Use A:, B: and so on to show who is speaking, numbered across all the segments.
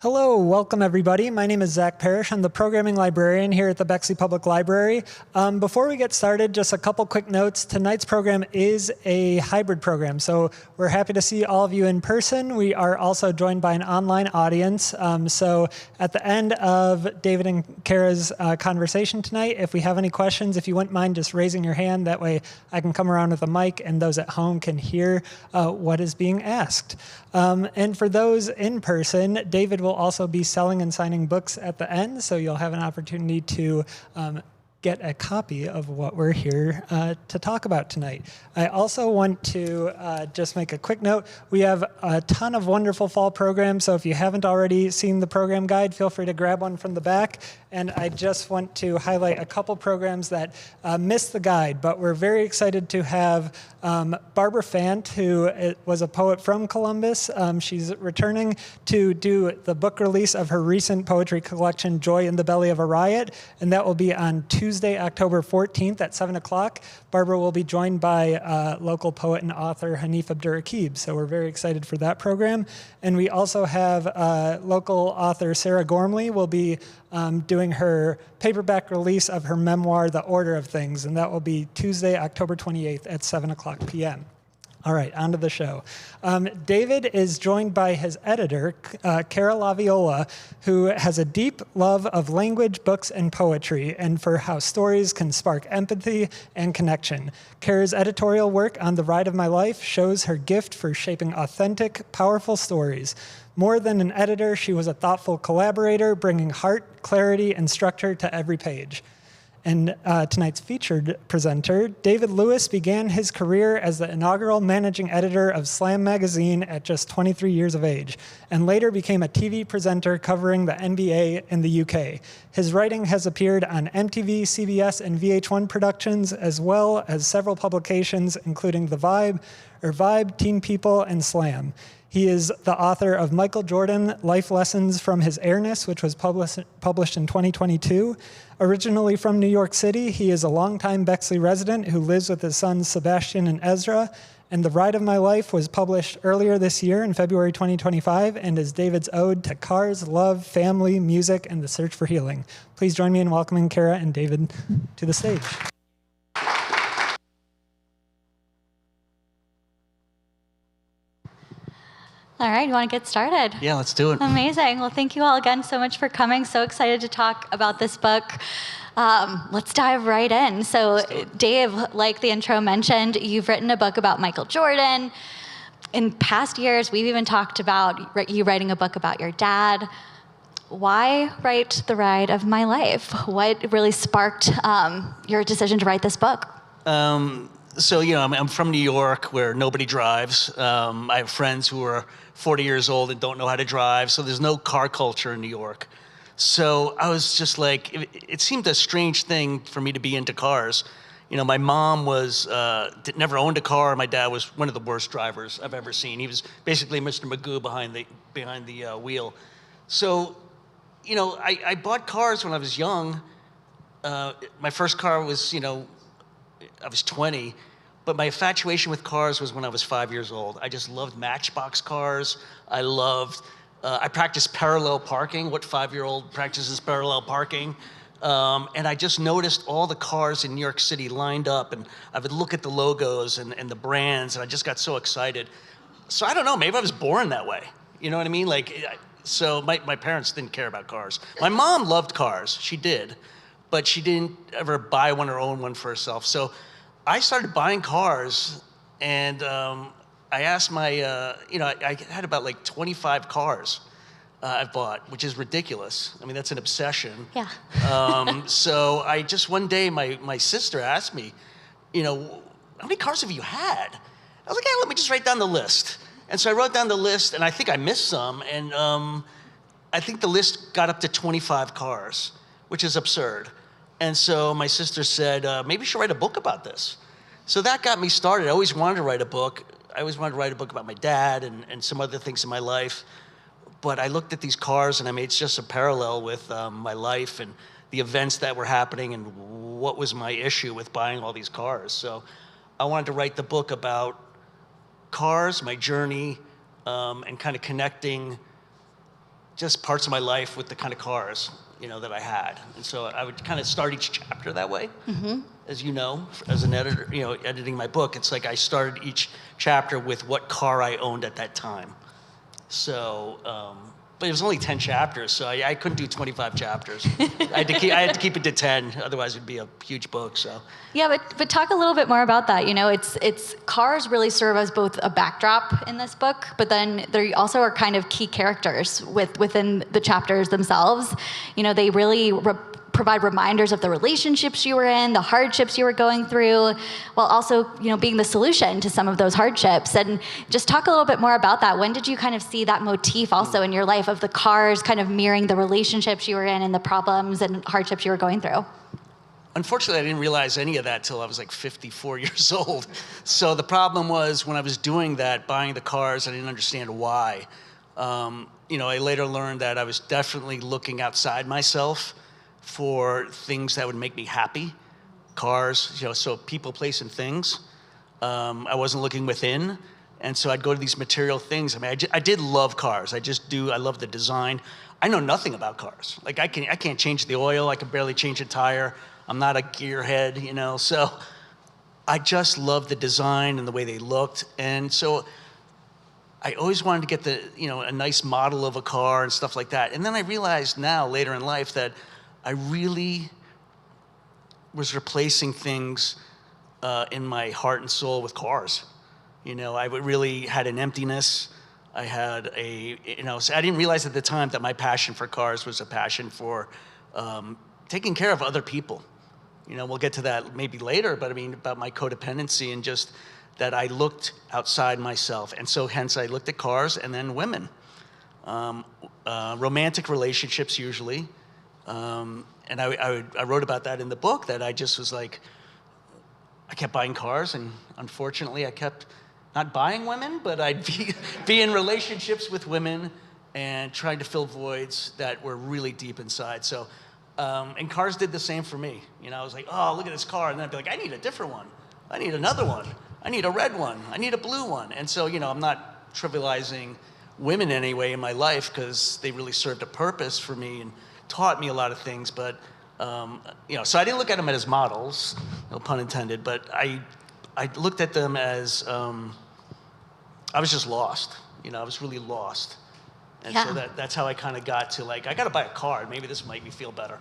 A: Hello, welcome everybody. My name is Zach Parrish. I'm the programming librarian here at the Bexley Public Library. Before we get started, just a couple quick notes. Tonight's program is a hybrid program, so we're happy to see all of you in person. We are also joined by an online audience. So at the end of David and Cara's conversation tonight, if we have any questions, if you wouldn't mind just raising your hand, that way I can come around with a mic and those at home can hear what is being asked. And for those in person, David will also be selling and signing books at the end, so you'll have an opportunity to get a copy of what we're here to talk about tonight. I also want to just make a quick note. We have a ton of wonderful fall programs, so if you haven't already seen the program guide, feel free to grab one from the back. And I just want to highlight a couple programs that missed the guide, but we're very excited to have Barbara Fant, who was a poet from Columbus. She's returning to do the book release of her recent poetry collection, Joy in the Belly of a Riot, and that will be on Tuesday, October 14th at 7 o'clock. Barbara will be joined by local poet and author Hanif Abdur-Rakib, so we're very excited for that program. And we also have local author Sarah Gormley will be doing her paperback release of her memoir, The Order of Things, and that will be Tuesday, October 28th at 7 o'clock p.m. All right, on to the show. David is joined by his editor, Cara Laviola, who has a deep love of language, books, and poetry, and for how stories can spark empathy and connection. Cara's editorial work on The Ride of My Life shows her gift for shaping authentic, powerful stories. More than an editor, she was a thoughtful collaborator, bringing heart, clarity, and structure to every page. And tonight's featured presenter, David Lewis, began his career as the inaugural managing editor of Slam magazine at just 23 years of age, and later became a TV presenter covering the NBA in the UK. His writing has appeared on MTV, CBS, and VH1 productions, as well as several publications, including The Vibe, Teen People, and Slam. He is the author of Michael Jordan, Life Lessons from His Airness, which was published in 2022. Originally from New York City, he is a longtime Bexley resident who lives with his sons Sebastian and Ezra. And The Ride of My Life was published earlier this year in February 2025 and is David's ode to cars, love, family, music, and the search for healing. Please join me in welcoming Cara and David to the stage.
B: All right, you want to get started?
C: Yeah, let's do it.
B: Amazing. Well, thank you all again so much for coming. So excited to talk about this book. Let's dive right in. So, Dave, like the intro mentioned, you've written a book about Michael Jordan. In past years, we've even talked about you writing a book about your dad. Why write The Ride of My Life? What really sparked your decision to write this book?
C: So, I'm from New York where nobody drives. I have friends who are 40 years old and don't know how to drive, so there's no car culture in New York. So I was just like, it seemed a strange thing for me to be into cars. My mom never owned a car. My dad was one of the worst drivers I've ever seen. He was basically Mr. Magoo behind the wheel. So, I bought cars when I was young. My first car was, I was 20, but my infatuation with cars was when I was 5 years old. I just loved Matchbox cars. I practiced parallel parking. What 5-year-old practices parallel parking? And I just noticed all the cars in New York City lined up, and I would look at the logos and the brands, and I just got so excited. So I don't know, maybe I was born that way. You know what I mean? So my parents didn't care about cars. My mom loved cars, she did, but she didn't ever buy one or own one for herself. So I started buying cars, and I asked I had about 25 cars I've bought, which is ridiculous. I mean, that's an obsession.
B: Yeah.
C: So I just, one day, my sister asked me, how many cars have you had? I was like, let me just write down the list. And so I wrote down the list, and I think I missed some, and I think the list got up to 25 cars, which is absurd. And so my sister said, maybe you should write a book about this. So that got me started. I always wanted to write a book. I always wanted to write a book about my dad and some other things in my life. But I looked at these cars and I made just a parallel with my life and the events that were happening and what was my issue with buying all these cars. So I wanted to write the book about cars, my journey, and kind of connecting just parts of my life with the kind of cars, that I had. And so I would kind of start each chapter that way. As you know, as an editor, editing my book, it's like I started each chapter with what car I owned at that time. So, but it was only 10 chapters, so I couldn't do 25 chapters. I had to keep it to 10, otherwise it'd be a huge book. So.
B: Yeah, but talk a little bit more about that. It's cars really serve as both a backdrop in this book, but then they also are kind of key characters within the chapters themselves. They really provide reminders of the relationships you were in, the hardships you were going through, while also, being the solution to some of those hardships. And just talk a little bit more about that. When did you kind of see that motif also in your life of the cars kind of mirroring the relationships you were in and the problems and hardships you were going through?
C: Unfortunately, I didn't realize any of that till I was like 54 years old. So the problem was when I was doing that, buying the cars, I didn't understand why. I later learned that I was definitely looking outside myself for things that would make me happy. Cars, so people, place, and things. I wasn't looking within. And so I'd go to these material things. I mean, I did love cars. I just do. I love the design. I know nothing about cars. Like I can't change the oil. I can barely change a tire. I'm not a gearhead, so I just loved the design and the way they looked. And so I always wanted to get a nice model of a car and stuff like that. And then I realized now, later in life, that I really was replacing things in my heart and soul with cars. I really had an emptiness. I had so I didn't realize at the time that my passion for cars was a passion for taking care of other people. We'll get to that maybe later, but I mean, about my codependency and just that I looked outside myself. And so hence I looked at cars and then women. Romantic relationships usually. And I wrote about that in the book, that I just was like, I kept buying cars, and unfortunately I kept not buying women, but I'd be in relationships with women and trying to fill voids that were really deep inside. So, and cars did the same for me. I was like, oh, look at this car. And then I'd be like, I need a different one. I need another one. I need a red one. I need a blue one. And so, I'm not trivializing women anyway in my life, because they really served a purpose for me and taught me a lot of things. But, so I didn't look at them as models, no pun intended, but I looked at them as, I was just lost. I was really lost. And so that's how I kind of got to like, I got to buy a car. Maybe this might make me feel better.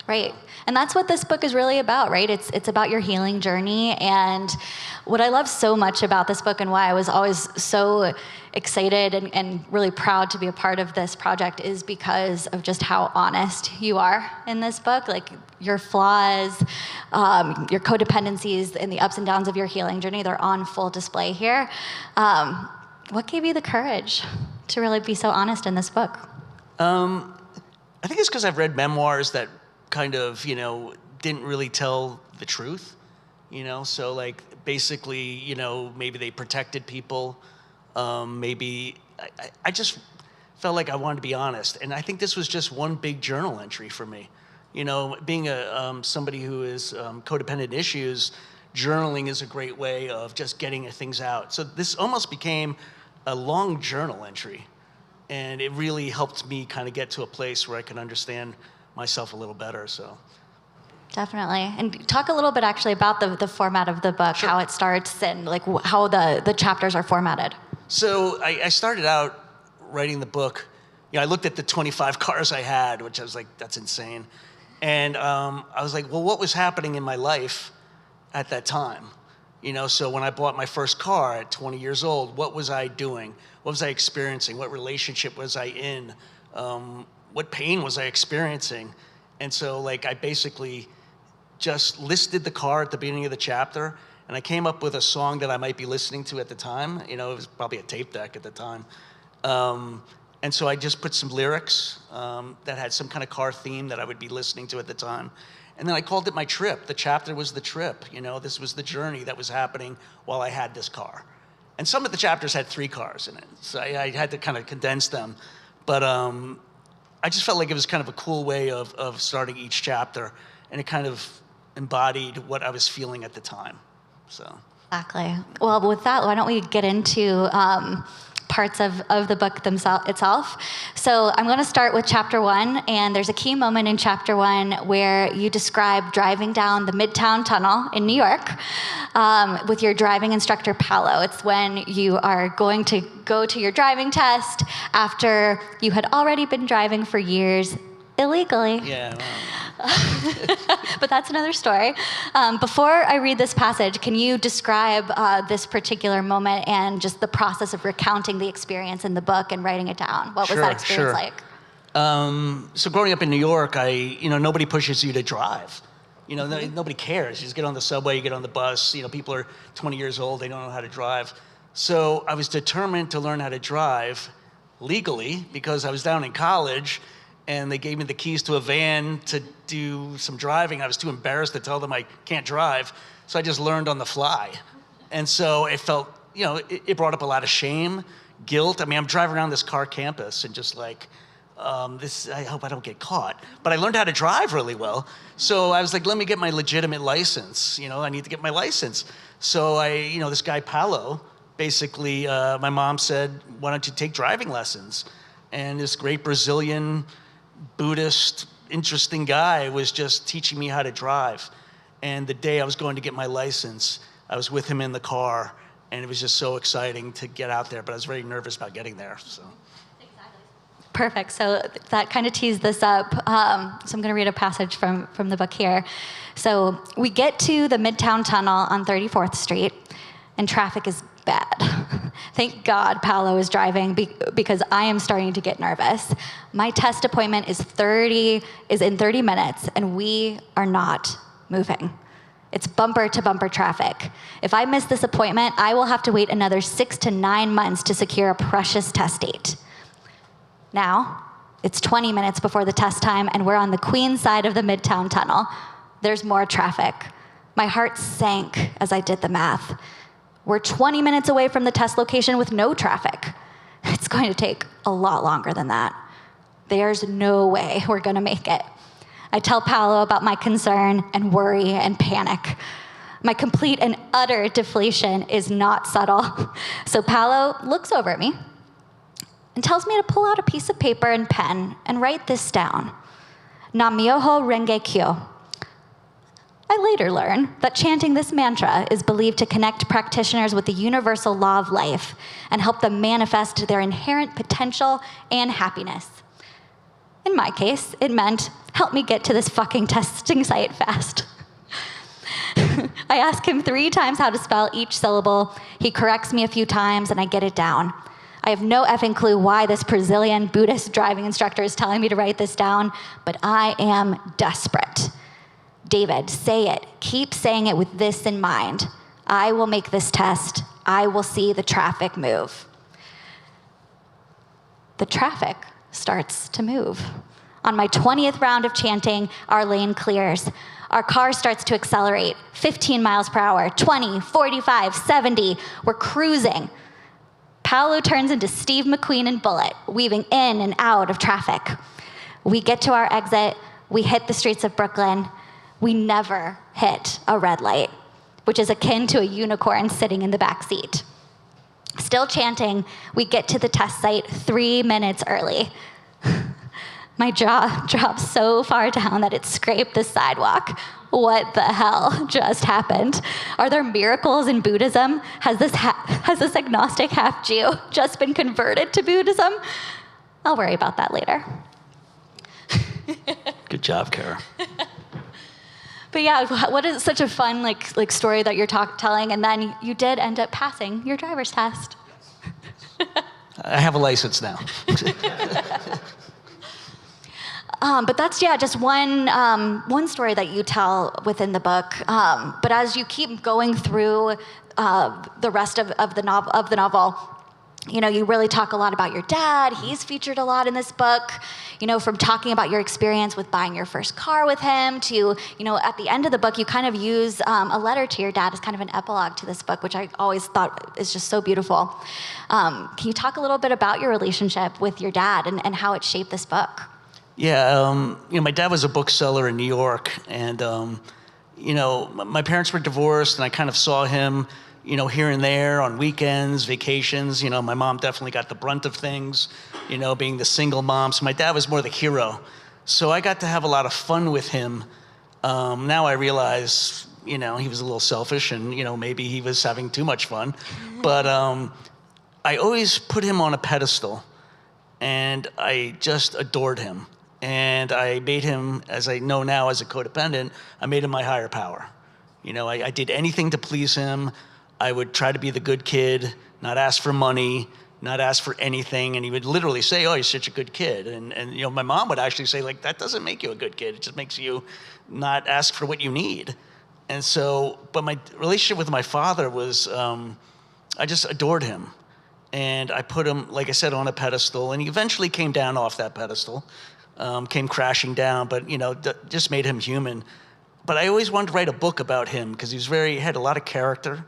B: Right. And that's what this book is really about, right? It's about your healing journey. And what I love so much about this book, and why I was always so excited and really proud to be a part of this project, is because of just how honest you are in this book. Like your flaws, your codependencies, and the ups and downs of your healing journey, they're on full display here. What gave you the courage to really be so honest in this book?
C: I think it's because I've read memoirs that kind of, didn't really tell the truth, so like basically, maybe they protected people. Maybe I just felt like I wanted to be honest. And I think this was just one big journal entry for me. Being somebody who is codependent issues, journaling is a great way of just getting things out. So this almost became a long journal entry. And it really helped me kind of get to a place where I could understand myself a little better. So.
B: Definitely. And talk a little bit actually about the format of the book,
C: Sure.
B: How it starts, and like how the chapters are formatted.
C: So I started out writing the book. I looked at the 25 cars I had, which I was like, that's insane. And I was like, well, what was happening in my life at that time? So when I bought my first car at 20 years old, what was I doing? What was I experiencing? What relationship was I in? What pain was I experiencing? And so like I basically just listed the car at the beginning of the chapter, and I came up with a song that I might be listening to at the time. It was probably a tape deck at the time. And so I just put some lyrics that had some kind of car theme that I would be listening to at the time. And then I called it my trip. The chapter was the trip. This was the journey that was happening while I had this car. And some of the chapters had 3 cars in it, so I had to kind of condense them. But I just felt like it was kind of a cool way of starting each chapter, and it kind of embodied what I was feeling at the time. So.
B: Exactly. Well, with that, why don't we get into parts of the book itself. So I'm going to start with chapter 1, and there's a key moment in chapter 1 where you describe driving down the Midtown Tunnel in New York with your driving instructor, Paolo. It's when you are going to go to your driving test after you had already been driving for years illegally.
C: Yeah. Wow.
B: But that's another story. Before I read this passage, can you describe this particular moment and just the process of recounting the experience in the book and writing it down? What was that experience like?
C: So growing up in New York, nobody pushes you to drive. Nobody cares. You just get on the subway, you get on the bus. People are 20 years old, they don't know how to drive. So I was determined to learn how to drive legally because I was down in college and they gave me the keys to a van to do some driving. I was too embarrassed to tell them I can't drive, so I just learned on the fly. And so it felt, it brought up a lot of shame, guilt. I mean, I'm driving around this car campus and just like, I hope I don't get caught. But I learned how to drive really well. So I was like, let me get my legitimate license. I need to get my license. So this guy Paolo, basically, my mom said, why don't you take driving lessons? And this great Brazilian Buddhist, interesting guy was just teaching me how to drive. And the day I was going to get my license, I was with him in the car, and it was just so exciting to get out there, but I was very nervous about getting there. So.
B: Perfect. So that kind of teased this up. So I'm going to read a passage from the book here. So we get to the Midtown Tunnel on 34th Street, and traffic is bad. Thank God Paolo is driving because I am starting to get nervous. My test appointment is in 30 minutes, and we are not moving. It's bumper to bumper traffic. If I miss this appointment, I will have to wait another 6 to 9 months to secure a precious test date. Now, it's 20 minutes before the test time, and we're on the Queens side of the Midtown Tunnel. There's more traffic. My heart sank as I did the math. We're 20 minutes away from the test location with no traffic. It's going to take a lot longer than that. There's no way we're going to make it. I tell Paolo about my concern and worry and panic. My complete and utter deflation is not subtle. So Paolo looks over at me and tells me to pull out a piece of paper and pen and write this down. Nam-myoho Renge Kyo. I later learn that chanting this mantra is believed to connect practitioners with the universal law of life and help them manifest their inherent potential and happiness. In my case, it meant, help me get to this fucking testing site fast. I ask him 3 times how to spell each syllable. He corrects me a few times, and I get it down. I have no effing clue why this Brazilian Buddhist driving instructor is telling me to write this down, but I am desperate. David, say it. Keep saying it with this in mind. I will make this test. I will see the traffic move. The traffic starts to move. On my 20th round of chanting, our lane clears. Our car starts to accelerate. 15 miles per hour, 20, 45, 70. We're cruising. Paolo turns into Steve McQueen and Bullet, weaving in and out of traffic. We get to our exit. We hit the streets of Brooklyn. We never hit a red light, which is akin to a unicorn sitting in the back seat. Still chanting, we get to the test site 3 minutes early. My jaw drops so far down that it scraped the sidewalk. What the hell just happened? Are there miracles in Buddhism? Has this agnostic half-Jew just been converted to Buddhism? I'll worry about that later.
C: Good job, Cara.
B: But yeah, what is such a fun like story that you're telling, and then you did end up passing your driver's test.
C: I have a license now.
B: But that's just one story that you tell within the book. But as you keep going through the rest of the novel, you really talk a lot about your dad. He's featured a lot in this book. From talking about your experience with buying your first car with him to, at the end of the book, you kind of use a letter to your dad as kind of an epilogue to this book, which I always thought is just so beautiful. Can you talk a little bit about your relationship with your dad and how it shaped this book?
C: Yeah, my dad was a bookseller in New York, and my parents were divorced, and I kind of saw him here and there on weekends, vacations. My mom definitely got the brunt of things, being the single mom. So my dad was more the hero. So I got to have a lot of fun with him. Now I realize, he was a little selfish and, maybe he was having too much fun. But I always put him on a pedestal and I just adored him. And I made him, as I know now as a codependent, I made him my higher power. I did anything to please him. I would try to be the good kid, not ask for money, not ask for anything. And he would literally say, oh, you're such a good kid. And my mom would actually say, like, that doesn't make you a good kid. It just makes you not ask for what you need. And so, but my relationship with my father was, I just adored him. And I put him, like I said, on a pedestal. And he eventually came down off that pedestal, came crashing down, but, just made him human. But I always wanted to write a book about him because he had a lot of character.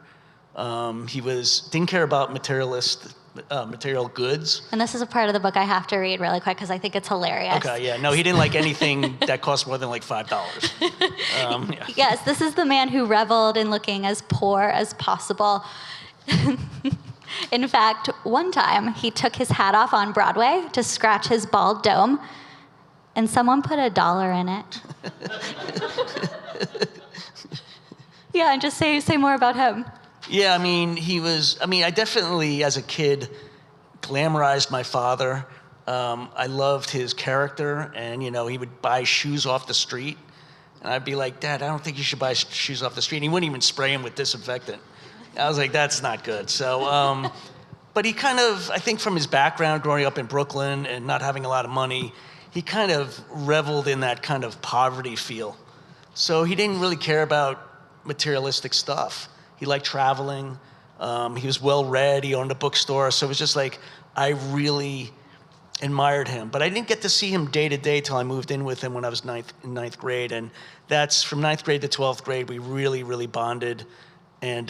C: He didn't care about material goods.
B: And this is a part of the book I have to read really quick because I think it's hilarious.
C: Okay, yeah. No, he didn't like anything that cost more than like $5. Yeah.
B: Yes, this is the man who reveled in looking as poor as possible. In fact, one time he took his hat off on Broadway to scratch his bald dome, and someone put $1 in it. Yeah, and just say more about him.
C: Yeah, I definitely, as a kid, glamorized my father. I loved his character, and, he would buy shoes off the street. And I'd be like, Dad, I don't think you should buy shoes off the street. And he wouldn't even spray them with disinfectant. I was like, that's not good. So, but he kind of, I think from his background, growing up in Brooklyn and not having a lot of money, he kind of reveled in that kind of poverty feel. So he didn't really care about materialistic stuff. He liked traveling. He was well-read. He owned a bookstore. So it was just like, I really admired him. But I didn't get to see him day to day till I moved in with him when I was in ninth grade. And that's from 9th grade to 12th grade, we really, really bonded. And,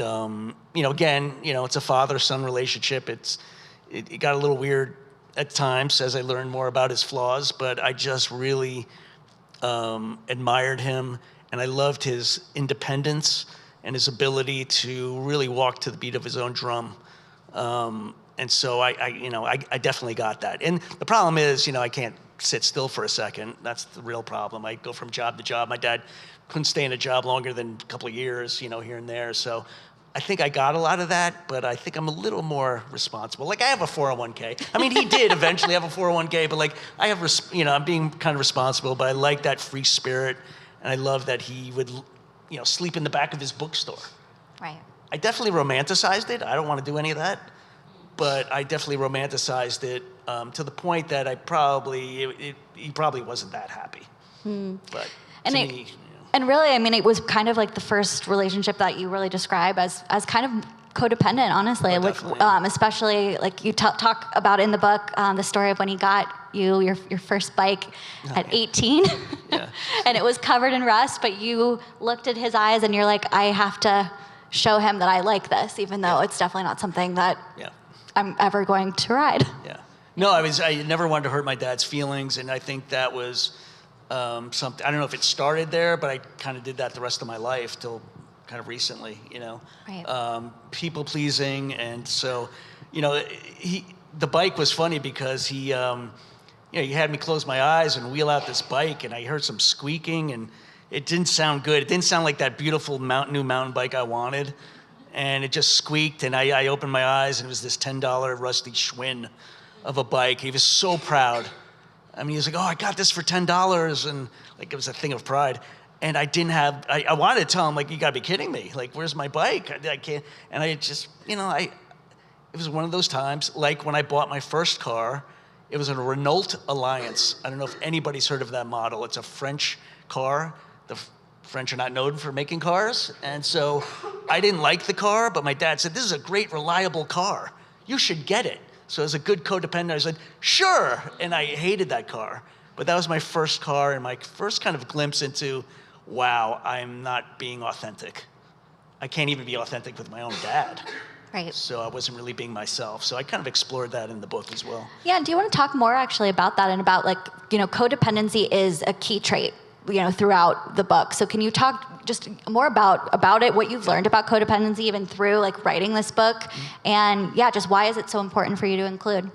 C: again, it's a father-son relationship. It got a little weird at times as I learned more about his flaws, but I just really admired him. And I loved his independence and his ability to really walk to the beat of his own drum. And so I definitely got that. And the problem is, I can't sit still for a second. That's the real problem. I go from job to job. My dad couldn't stay in a job longer than a couple of years, here and there. So I think I got a lot of that, but I think I'm a little more responsible. Like I have a 401k. He did eventually have a 401k, but I have, I'm being kind of responsible, but I like that free spirit. And I love that he would, sleep in the back of his bookstore.
B: Right.
C: I definitely romanticized it. I don't want to do any of that, but I definitely romanticized it to the point that he probably wasn't that happy. But to me,
B: and really, it was kind of like the first relationship that you really describe as kind of codependent, honestly. Especially like you talk about in the book, the story of when he got your first bike at 18.
C: Yeah.
B: And it was covered in rust, but you looked at his eyes and you're like, I have to show him that I like this, even though it's definitely not something that I'm ever going to ride.
C: Yeah. No, I never wanted to hurt my dad's feelings, and I think that was something. I don't know if it started there, but I kind of did that the rest of my life till kind of recently,
B: Right.
C: People pleasing. And so, the bike was funny because he had me close my eyes and wheel out this bike, and I heard some squeaking, and it didn't sound good. It didn't sound like that beautiful new mountain bike I wanted. And it just squeaked, and I opened my eyes, and it was this $10 rusty Schwinn of a bike. He was so proud. He was like, oh, I got this for $10, and like it was a thing of pride. And I didn't have, I wanted to tell him, like, you gotta be kidding me. Like, where's my bike? I can't, and I just, it was one of those times, like when I bought my first car, it was a Renault Alliance. I don't know if anybody's heard of that model. It's a French car. The French are not known for making cars. And so I didn't like the car, but my dad said, this is a great, reliable car. You should get it. So as a good codependent, I said, sure. And I hated that car. But that was my first car and my first kind of glimpse into, wow, I'm not being authentic. I can't even be authentic with my own dad.
B: Right.
C: So I wasn't really being myself. So I kind of explored that in the book as well.
B: Yeah, do you want to talk more actually about that and about codependency is a key trait throughout the book. So can you talk just more about it, what you've learned about codependency even through like writing this book, and just why is it so important for you to include?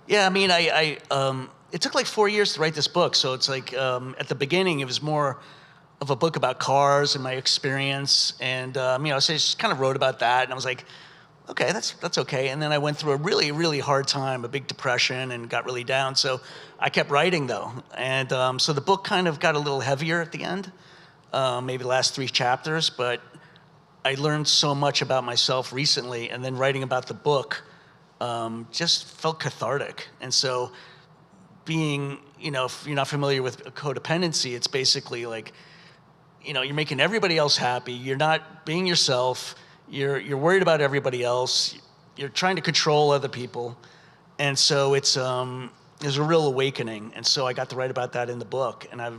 C: Yeah, I mean, it took like 4 years to write this book, so it's like at the beginning it was more of a book about cars and my experience, and so I just kind of wrote about that, and I was like, okay, that's okay. And then I went through a really, really hard time, a big depression, and got really down. So I kept writing though, and so the book kind of got a little heavier at the end, maybe the last 3 chapters. But I learned so much about myself recently, and then writing about the book just felt cathartic. And so, being, if you're not familiar with codependency, it's basically like, you're making everybody else happy. You're not being yourself. You're worried about everybody else. You're trying to control other people, and so it's a real awakening. And so I got to write about that in the book, and I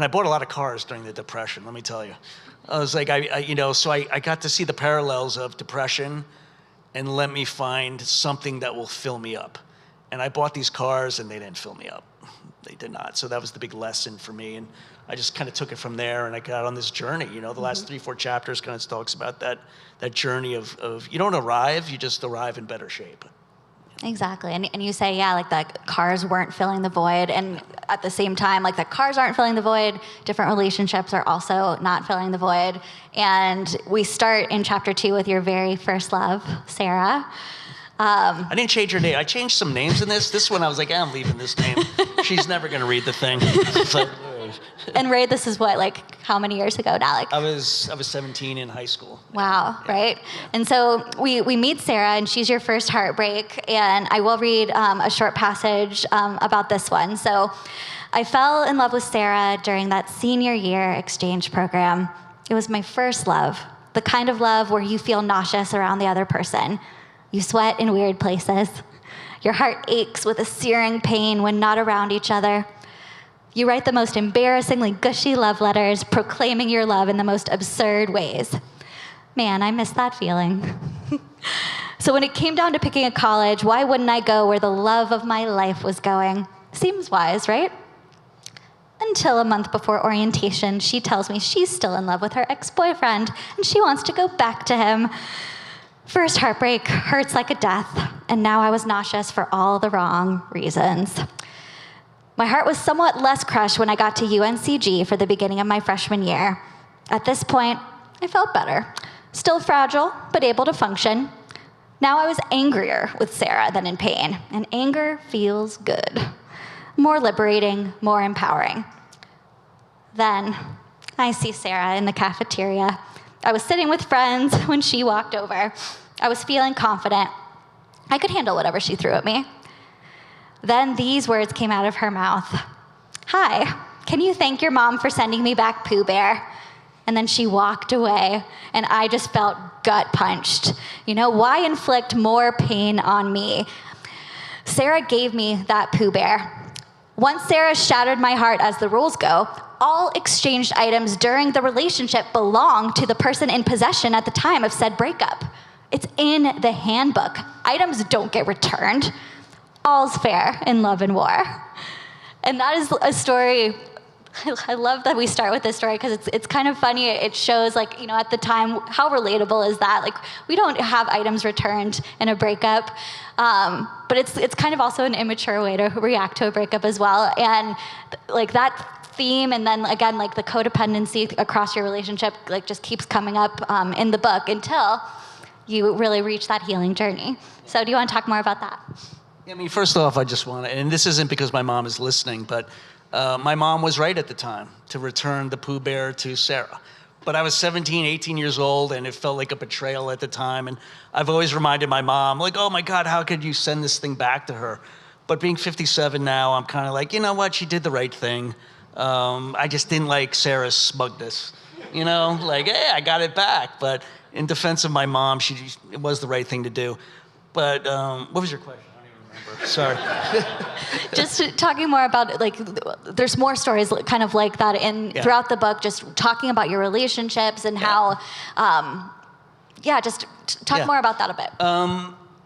C: bought a lot of cars during the Depression. Let me tell you, I was like, so I got to see the parallels of depression, and let me find something that will fill me up. And I bought these cars, and they didn't fill me up. They did not. So that was the big lesson for me, and I just kind of took it from there, and I got on this journey. The last 3-4 chapters kind of talks about that journey of you don't arrive, you just arrive in better shape.
B: Exactly. And you say, like the cars weren't filling the void, and at the same time, like the cars aren't filling the void, different relationships are also not filling the void. And we start in chapter 2 with your very first love, Sarah.
C: I didn't change her name. I changed some names in this. This one I was like, I'm leaving this name. She's never going to read the thing. So,
B: and Ray, this is what, like, how many years ago now? Like,
C: I was 17 in high school.
B: Wow, yeah. Right? And so we meet Sarah, and she's your first heartbreak, and I will read a short passage about this one. So I fell in love with Sarah during that senior year exchange program. It was my first love, the kind of love where you feel nauseous around the other person. You sweat in weird places. Your heart aches with a searing pain when not around each other. You write the most embarrassingly gushy love letters, proclaiming your love in the most absurd ways. Man, I miss that feeling. So when it came down to picking a college, why wouldn't I go where the love of my life was going? Seems wise, right? Until a month before orientation, she tells me she's still in love with her ex-boyfriend, and she wants to go back to him. First heartbreak hurts like a death, and now I was nauseous for all the wrong reasons. My heart was somewhat less crushed when I got to UNCG for the beginning of my freshman year. At this point, I felt better. Still fragile, but able to function. Now I was angrier with Sarah than in pain, and anger feels good. More liberating, more empowering. Then I see Sarah in the cafeteria. I was sitting with friends when she walked over. I was feeling confident. I could handle whatever she threw at me. Then these words came out of her mouth. Hi, can you thank your mom for sending me back Pooh Bear? And then she walked away, and I just felt gut punched. Why inflict more pain on me? Sarah gave me that Pooh Bear. Once Sarah shattered my heart, as the rules go, all exchanged items during the relationship belong to the person in possession at the time of said breakup. It's in the handbook. Items don't get returned. All's fair in love and war. And that is a story. I love that we start with this story because it's kind of funny. It shows, like, at the time, how relatable is that? Like, we don't have items returned in a breakup, but it's kind of also an immature way to react to a breakup as well. And like that theme, and then again, like the codependency across your relationship, like just keeps coming up in the book until you really reach that healing journey. So do you want to talk more about that?
C: Yeah, I mean, first off, I just want to, and this isn't because my mom is listening, but my mom was right at the time to return the Pooh Bear to Sarah. But I was 17, 18 years old, and it felt like a betrayal at the time. And I've always reminded my mom, like, oh my God, how could you send this thing back to her? But being 57 now, I'm kind of like, you know what, she did the right thing. I just didn't like Sarah's smugness. Like, hey, I got it back. But in defense of my mom, it was the right thing to do. But what was your question? Sorry.
B: Just talking more about, like, there's more stories kind of like that throughout the book, just talking about your relationships and how, just talk more about that a bit.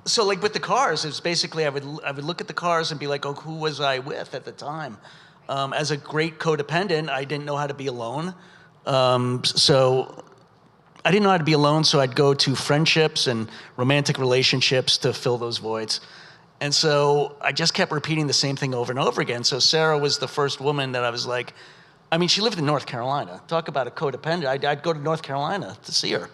C: So like with the cars, it's basically I would look at the cars and be like, oh, who was I with at the time? As a great codependent, I didn't know how to be alone. So I didn't know how to be alone, so I'd go to friendships and romantic relationships to fill those voids. And so I just kept repeating the same thing over and over again. So Sarah was the first woman that I was like, I mean, she lived in North Carolina. Talk about a codependent. I'd go to North Carolina to see her.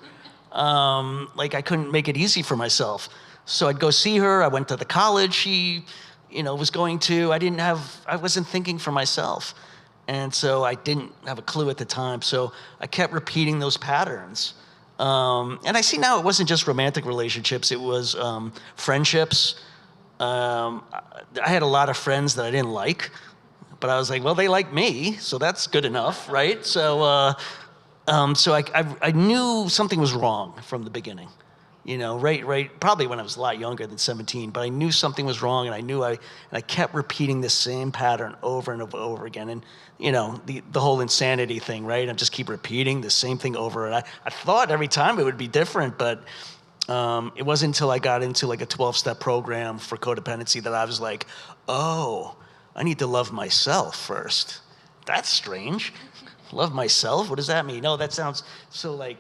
C: Like, I couldn't make it easy for myself. So I'd go see her. I went to the college she, was going to. I wasn't thinking for myself. And so I didn't have a clue at the time. So I kept repeating those patterns. And I see now it wasn't just romantic relationships. It was friendships. I had a lot of friends that I didn't like. But I was like, well, they like me, so that's good enough, right? So I knew something was wrong from the beginning, right, probably when I was a lot younger than 17, but I knew something was wrong, and I kept repeating the same pattern over and over again, and the whole insanity thing, right? I just keep repeating the same thing over, and I thought every time it would be different, but it wasn't until I got into like a 12-step program for codependency that I was like, oh, I need to love myself first. That's strange. Love myself? What does that mean? No, that sounds so like,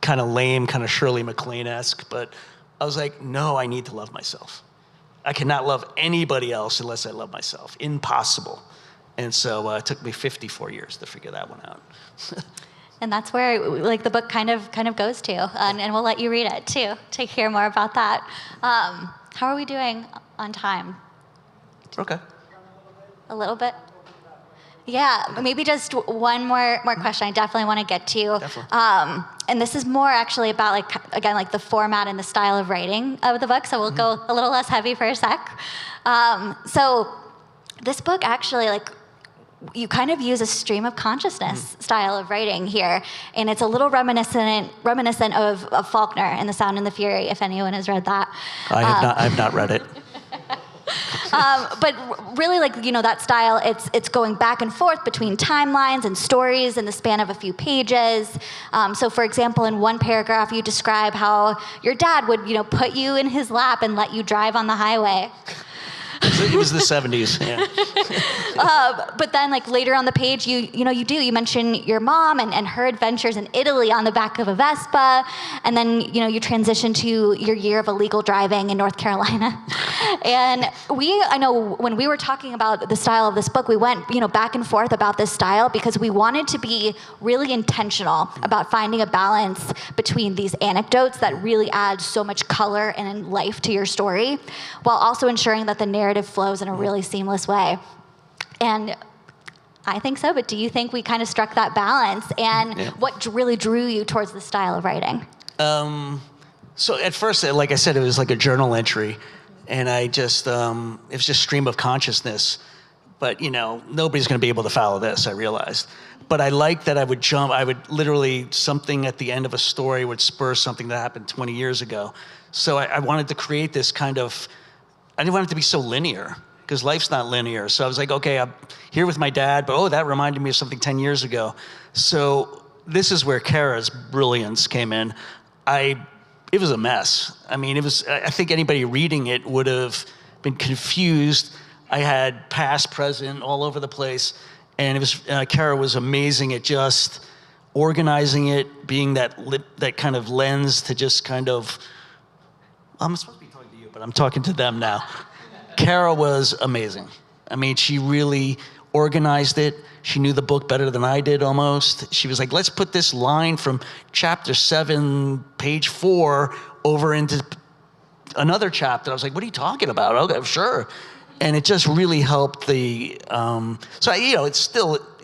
C: kind of lame, kind of Shirley MacLaine-esque, but I was like, no, I need to love myself. I cannot love anybody else unless I love myself. Impossible. And so it took me 54 years to figure that one out.
B: And that's where the book kind of goes to, and we'll let you read it too to hear more about that. How are we doing on time?
C: Okay.
B: A little bit? Yeah, maybe just one more question I definitely want to get to.
C: Definitely.
B: And this is more actually about the format and the style of writing of the book, so we'll go a little less heavy for a sec. So this book actually, you kind of use a stream of consciousness style of writing here, and it's a little reminiscent of Faulkner in The Sound and the Fury, if anyone has read that.
C: I have not read it.
B: But really, that style, it's going back and forth between timelines and stories in the span of a few pages. So, for example, in one paragraph, you describe how your dad would, put you in his lap and let you drive on the highway.
C: It was the 70s, yeah.
B: But then, later on the page, you mention your mom and her adventures in Italy on the back of a Vespa, and then, you transition to your year of illegal driving in North Carolina. And I know when we were talking about the style of this book, we went, back and forth about this style because we wanted to be really intentional about finding a balance between these anecdotes that really add so much color and life to your story, while also ensuring that the narrative flows in a really seamless way. And I think so, but do you think we kind of struck that balance? And what really drew you towards this style of writing?
C: So at first, like I said, it was like a journal entry, and I just, it was just stream of consciousness. But, nobody's going to be able to follow this, I realized. But I liked that I would literally, something at the end of a story would spur something that happened 20 years ago. So I wanted to create this kind of, I didn't want it to be so linear, because life's not linear. So I was like, okay, I'm here with my dad, but that reminded me of something 10 years ago. So this is where Cara's brilliance came in. It was a mess. I mean, I think anybody reading it would have been confused. I had past, present, all over the place. And Cara was amazing at just organizing it, being that kind of lens to just kind of, I'm supposed to be talking to you, but I'm talking to them now. Cara was amazing. I mean, she really organized it. She knew the book better than I did almost. She was like, let's put this line from chapter 7, page 4 over into another chapter. I was like, what are you talking about? Okay, sure. And it just really helped it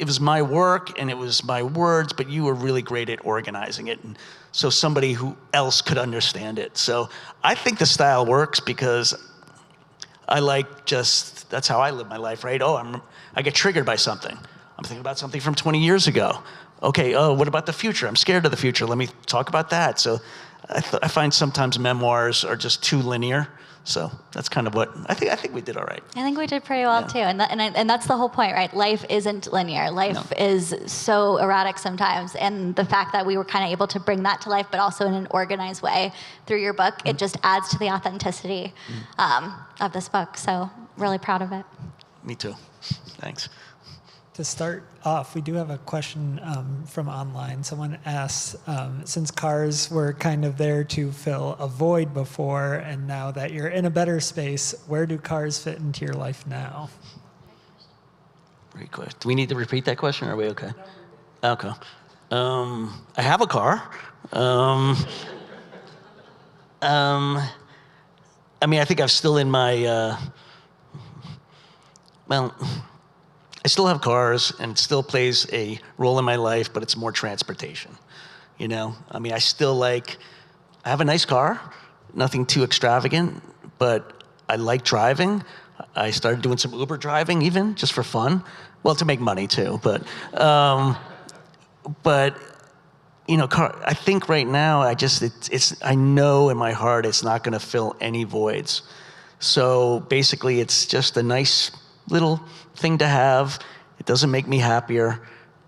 C: was my work and it was my words, but you were really great at organizing it. And so somebody who else could understand it. So I think the style works because that's how I live my life, right? I get triggered by something. I'm thinking about something from 20 years ago. Okay, what about the future? I'm scared of the future. Let me talk about that. So I find sometimes memoirs are just too linear. So that's kind of what I think we did all right.
B: I think we did pretty well too, and that's the whole point, right? Life isn't linear. Life is so erratic sometimes, and the fact that we were kind of able to bring that to life, but also in an organized way through your book, it just adds to the authenticity of this book. So really proud of it.
C: Me too. Thanks.
A: To start off, we do have a question from online. Someone asks, since cars were kind of there to fill a void before, and now that you're in a better space, where do cars fit into your life now?
C: Great question. Do we need to repeat that question, or are we okay? Okay. I have a car. I mean, I think I'm still in my, I still have cars and it still plays a role in my life, but it's more transportation, you know? I mean, I have a nice car, nothing too extravagant, but I like driving. I started doing some Uber driving even, just for fun. Well, to make money too, but you know, I think right now, I know in my heart it's not gonna fill any voids. So basically it's just a nice little thing to have. It doesn't make me happier.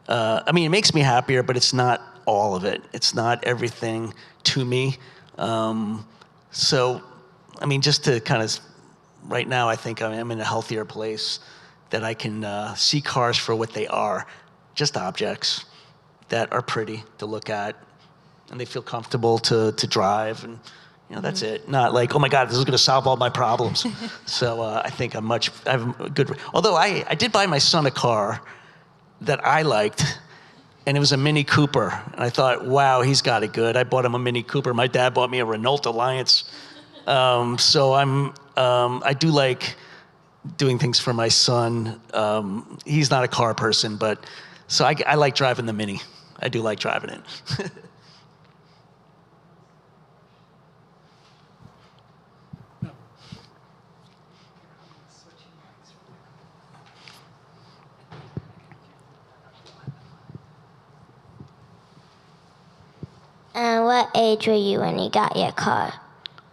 C: I mean, it makes me happier, but it's not all of it. It's not everything to me. So, I mean, just to kind of, right now I think I'm in a healthier place that I can see cars for what they are, just objects that are pretty to look at, and they feel comfortable to drive, and you know, that's it. Not like, oh my God, this is gonna solve all my problems. So I think I have a good, although I did buy my son a car that I liked, and it was a Mini Cooper, and I thought, wow, he's got it good. I bought him a Mini Cooper. My dad bought me a Renault Alliance. So I do like doing things for my son. He's not a car person, but, so I like driving the Mini. I do like driving it.
D: And what age were you when you got your car?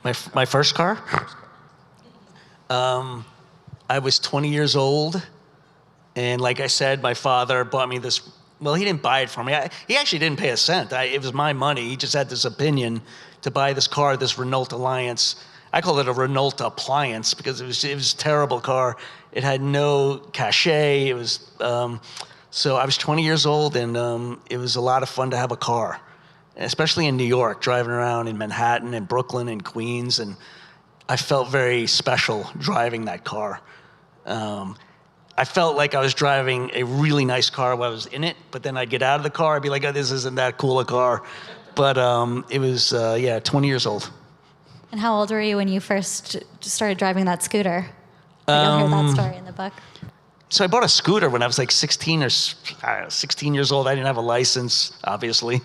C: My first car? I was 20 years old, and like I said, my father bought me this. Well, he didn't buy it for me. He actually didn't pay a cent. It was my money. He just had this opinion to buy this car, this Renault Alliance. I call it a Renault appliance because it was a terrible car. It had no cachet. It was so I was 20 years old, and it was a lot of fun to have a car, especially in New York, driving around in Manhattan and Brooklyn and Queens, and I felt very special driving that car. I felt like I was driving a really nice car while I was in it, but then I'd get out of the car, I'd be like, oh, this isn't that cool a car. But it was, 20 years old.
B: And how old were you when you first started driving that scooter? You'll hear that story in the book.
C: So I bought a scooter when I was like 16 years old. I didn't have a license, obviously.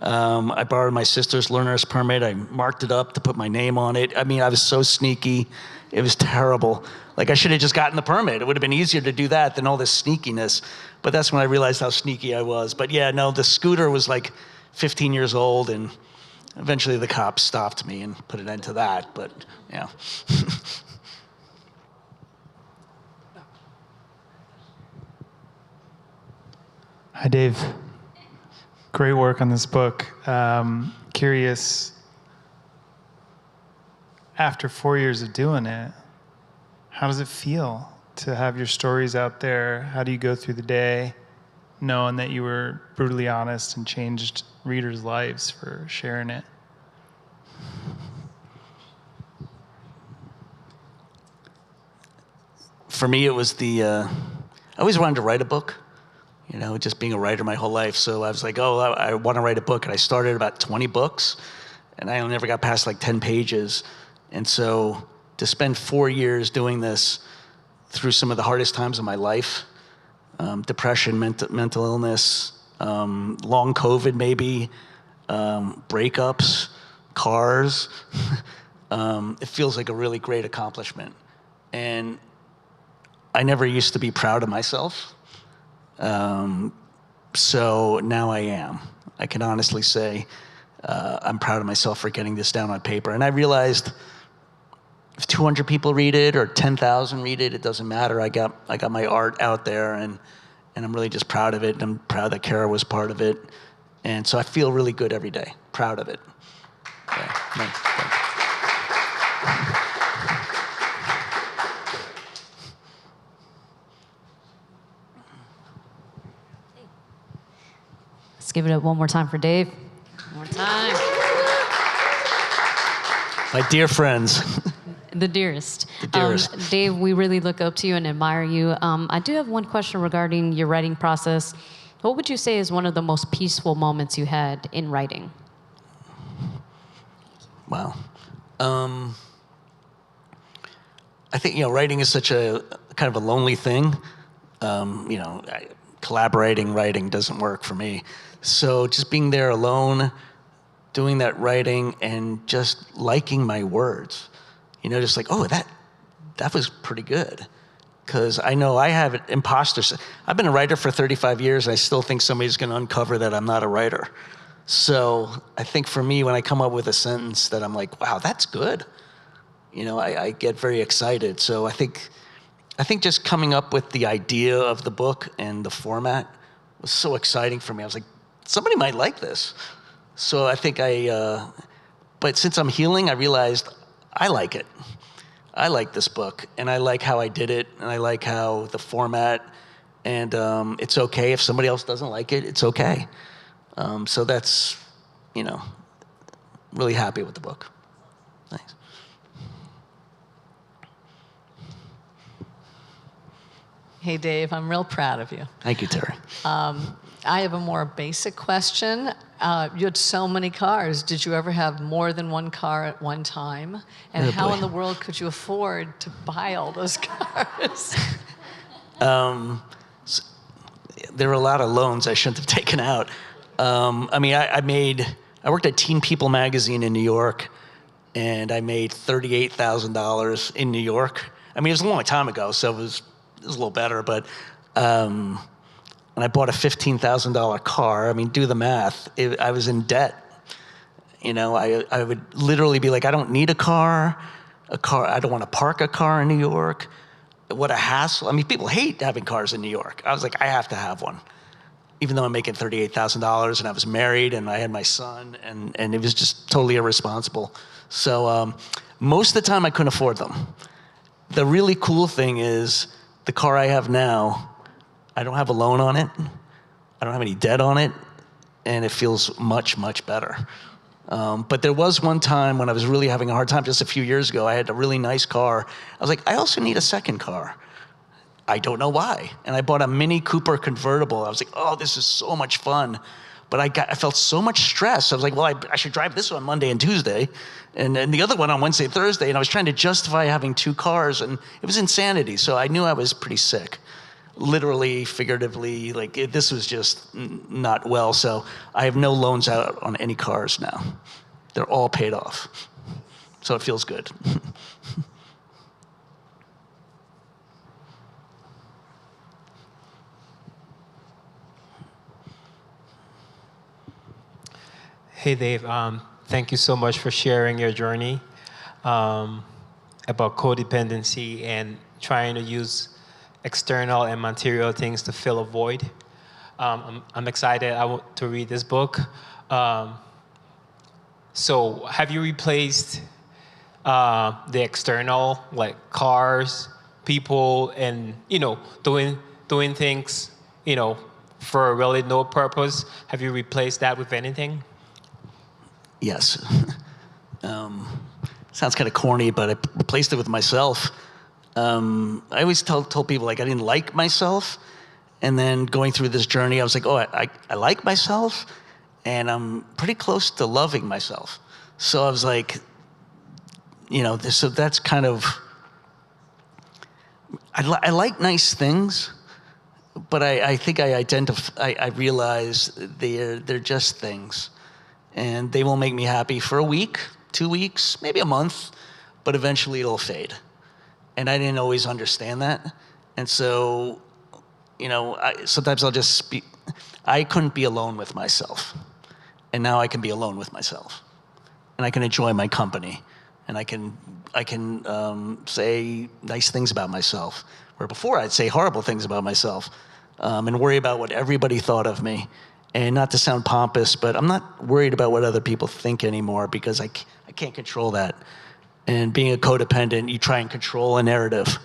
C: I borrowed my sister's learner's permit. I marked it up to put my name on it. I mean, I was so sneaky. It was terrible. Like, I should have just gotten the permit. It would have been easier to do that than all this sneakiness. But that's when I realized how sneaky I was. But yeah, no, the scooter was like 15 years old, and eventually the cops stopped me and put an end to that. But yeah.
E: Hi, Dave. Great work on this book. Curious, after 4 years of doing it, how does it feel to have your stories out there? How do you go through the day knowing that you were brutally honest and changed readers' lives for sharing it?
C: For me, it was I always wanted to write a book. You know, just being a writer my whole life. So I was like, oh, I want to write a book. And I started about 20 books, and I never got past like 10 pages. And so to spend 4 years doing this through some of the hardest times of my life, depression, mental illness, long COVID maybe, breakups, cars, it feels like a really great accomplishment. And I never used to be proud of myself. So now I am. I can honestly say I'm proud of myself for getting this down on paper. And I realized if 200 people read it or 10,000 read it, it doesn't matter. I got my art out there, and I'm really just proud of it. And I'm proud that Cara was part of it. And so I feel really good every day, proud of it. Yeah.
F: Let's give it up one more time for Dave. One more time.
C: My dear friends.
F: The dearest.
C: The dearest.
F: Dave, we really look up to you and admire you. I do have one question regarding your writing process. What would you say is one of the most peaceful moments you had in writing?
C: Wow. I think, writing is such a kind of a lonely thing. Collaborating, writing doesn't work for me. So just being there alone, doing that writing, and just liking my words. Just like, oh, that was pretty good. Because I know I have imposter. I've been a writer for 35 years, and I still think somebody's going to uncover that I'm not a writer. So I think for me, when I come up with a sentence that I'm like, wow, that's good, I get very excited. So I think just coming up with the idea of the book and the format was so exciting for me. I was like, somebody might like this. So I think but since I'm healing, I realized I like it. I like this book, and I like how I did it, and I like how the format, and it's okay if somebody else doesn't like it, it's okay. So that's, really happy with the book. Thanks.
G: Hey, Dave, I'm real proud of you.
C: Thank you, Terry.
G: I have a more basic question. You had so many cars. Did you ever have more than one car at one time? And
C: Oh,
G: how
C: boy.
G: in the world could you afford to buy all those cars?
C: There were a lot of loans I shouldn't have taken out. I worked at Teen People magazine in New York, and I made $38,000 in New York. It was a long time ago, so it was a little better, but, and I bought a $15,000 car. Do the math. I was in debt. I would literally be like, I don't need a car, I don't want to park a car in New York. What a hassle. People hate having cars in New York. I was like, I have to have one. Even though I'm making $38,000 and I was married and I had my son, and it was just totally irresponsible. So most of the time I couldn't afford them. The really cool thing is the car I have now, I don't have a loan on it. I don't have any debt on it, and it feels much, much better. But there was one time when I was really having a hard time, just a few years ago. I had a really nice car. I was like, I also need a second car. I don't know why. And I bought a Mini Cooper convertible. I was like, oh, this is so much fun. But I felt so much stress. I was like, well, I should drive this one Monday and Tuesday, and the other one on Wednesday and Thursday. And I was trying to justify having two cars, and it was insanity. So I knew I was pretty sick. Literally, figuratively, this was just not well. So I have no loans out on any cars now. They're all paid off. So it feels good.
H: Hey, Dave. Thank you so much for sharing your journey about codependency and trying to use external and material things to fill a void. I'm excited to read this book. So have you replaced the external, like cars, people, and doing things, for really no purpose? Have you replaced that with anything?
C: Yes. Sounds kind of corny, but I replaced it with myself. I always told people I didn't like myself, and then going through this journey, I was like, oh, I like myself, and I'm pretty close to loving myself. So I was like, so that's kind of, I like nice things, but I think I realize they're just things, and they will make me happy for a week, 2 weeks, maybe a month, but eventually it'll fade. And I didn't always understand that. And so, sometimes I'll just I couldn't be alone with myself. And now I can be alone with myself. And I can enjoy my company. And I can say nice things about myself. Where before I'd say horrible things about myself and worry about what everybody thought of me. And not to sound pompous, but I'm not worried about what other people think anymore because I can't control that. And being a codependent, you try and control a narrative.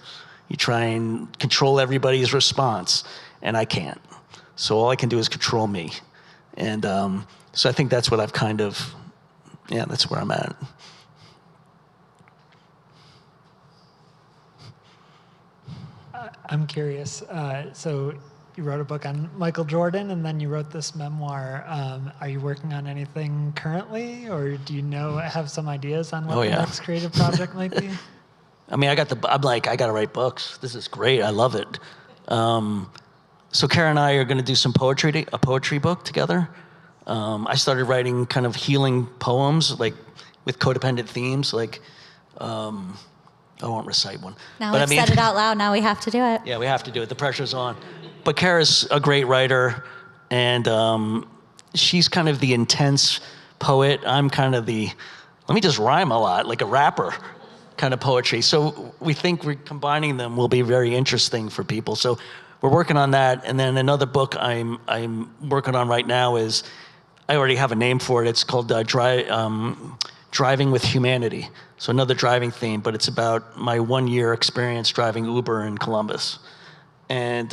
C: You try and control everybody's response, and I can't. So all I can do is control me. And so I think that's what I've kind of, that's where I'm at.
A: I'm curious. So you wrote a book on Michael Jordan, and then you wrote this memoir. Are you working on anything currently, or do you have some ideas on what the next creative project might be?
C: I mean, I got to write books. This is great. I love it. So Cara and I are going to do a poetry book together. I started writing kind of healing poems, like with codependent themes, like, I won't recite one.
B: Now we've said it out loud, now we have to do it.
C: Yeah, we have to do it. The pressure's on. But Cara's a great writer, and she's kind of the intense poet. I'm kind of let me just rhyme a lot, like a rapper kind of poetry. So we think combining them will be very interesting for people. So we're working on that. And then another book I'm working on right now is, I already have a name for it. It's called Driving with Humanity. So another driving theme, but it's about my 1-year experience driving Uber in Columbus. And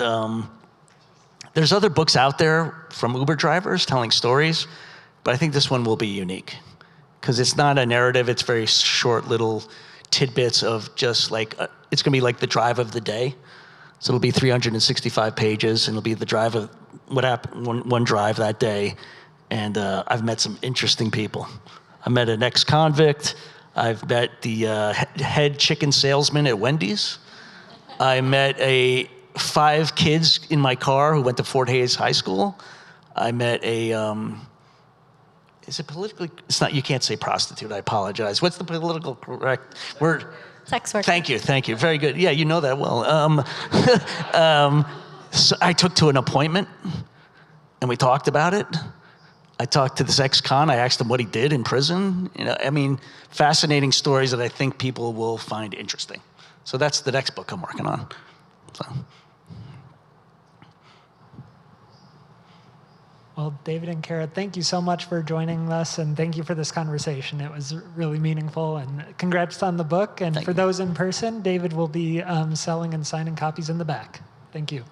C: there's other books out there from Uber drivers telling stories, but I think this one will be unique because it's not a narrative. It's very short little tidbits of just like, it's gonna be like the drive of the day. So it'll be 365 pages, and it'll be the drive of what happened, one drive that day. And I've met some interesting people. I met an ex-convict. I've met the head chicken salesman at Wendy's. I met 5 kids in my car who went to Fort Hays High School. I met is it politically, it's not, you can't say prostitute, I apologize. What's the political correct word?
B: Sex worker.
C: Thank you, very good. Yeah, you know that well. So I took to an appointment, and we talked about it. I talked to this ex-con. I asked him what he did in prison. I mean, fascinating stories that I think people will find interesting. So that's the next book I'm working on. So.
A: Well, David and Cara, thank you so much for joining us, and thank you for this conversation. It was really meaningful, and congrats on the book. And for those in person, David will be selling and signing copies in the back. Thank you.